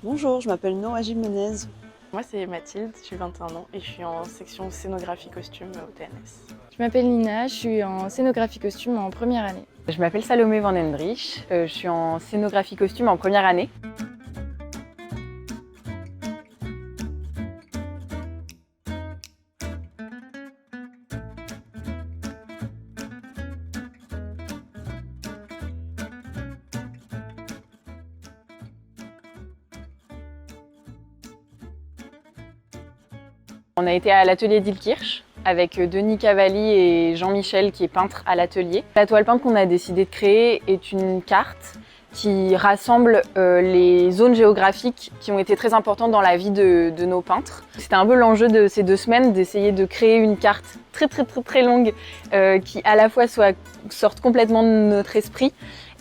Bonjour, je m'appelle Noa Jimenez. Moi c'est Mathilde, j'ai 21 ans et je suis en section scénographie costume au TNS. Je m'appelle Nina, je suis en scénographie costume en première année. Je m'appelle Salomé Van Hendrich, je suis en scénographie costume en première année. On a été à l'atelier d'Ilkirch avec Denis Cavalli et Jean-Michel qui est peintre à l'atelier. La toile peinte qu'on a décidé de créer est une carte qui rassemble les zones géographiques qui ont été très importantes dans la vie de nos peintres. C'était un peu l'enjeu de ces 2 semaines, d'essayer de créer une carte très longue qui à la fois sorte complètement de notre esprit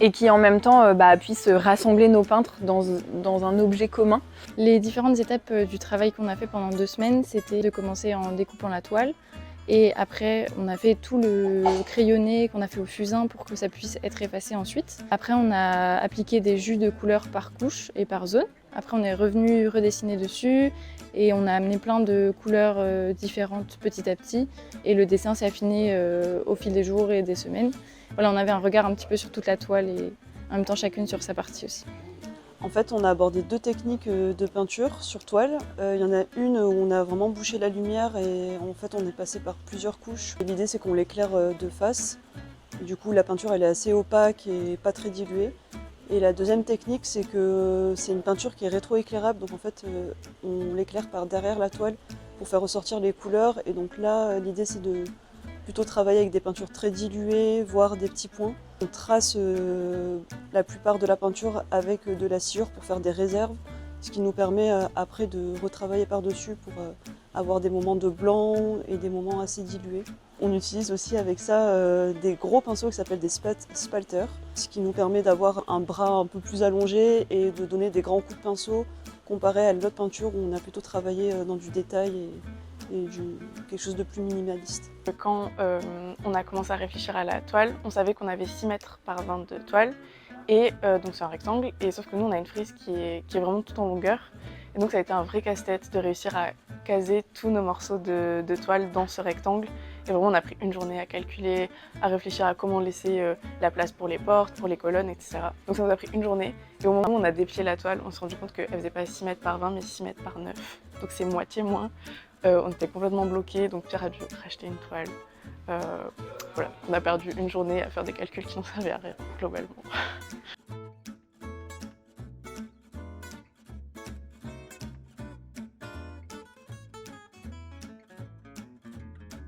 et qui en même temps puisse rassembler nos peintres dans un objet commun. Les différentes étapes du travail qu'on a fait pendant 2 semaines, c'était de commencer en découpant la toile. Et après, on a fait tout le crayonné qu'on a fait au fusain pour que ça puisse être effacé ensuite. Après, on a appliqué des jus de couleurs par couche et par zone. Après, on est revenu redessiner dessus et on a amené plein de couleurs différentes petit à petit. Et le dessin s'est affiné au fil des jours et des semaines. Voilà, on avait un regard un petit peu sur toute la toile et en même temps chacune sur sa partie aussi. En fait, on a abordé 2 techniques de peinture sur toile. Il y en a une où on a vraiment bouché la lumière et en fait on est passé par plusieurs couches. L'idée c'est qu'on l'éclaire de face. Du coup la peinture elle est assez opaque et pas très diluée. Et la deuxième technique c'est que c'est une peinture qui est rétroéclairable. Donc en fait on l'éclaire par derrière la toile pour faire ressortir les couleurs. Et donc là l'idée c'est de plutôt travailler avec des peintures très diluées, voire des petits points. On trace la plupart de la peinture avec de la sciure pour faire des réserves, ce qui nous permet après de retravailler par-dessus pour avoir des moments de blanc et des moments assez dilués. On utilise aussi avec ça des gros pinceaux qui s'appellent des spalters, ce qui nous permet d'avoir un bras un peu plus allongé et de donner des grands coups de pinceau comparé à l'autre peinture où on a plutôt travaillé dans du détail et quelque chose de plus minimaliste. Quand on a commencé à réfléchir à la toile, on savait qu'on avait 6 mètres par 20 de toile et donc c'est un rectangle, et sauf que nous on a une frise qui est vraiment tout en longueur, et donc ça a été un vrai casse-tête de réussir à caser tous nos morceaux de toile dans ce rectangle. Et vraiment on a pris une journée à calculer, à réfléchir à comment laisser la place pour les portes, pour les colonnes, etc. Donc ça nous a pris une journée, et au moment où on a déplié la toile, on s'est rendu compte qu'elle faisait pas 6 mètres par 20 mais 6 mètres par 9, donc c'est moitié moins. On était complètement bloqués, donc Pierre a dû racheter une toile. Voilà, on a perdu une journée à faire des calculs qui n'en servaient à rien, globalement.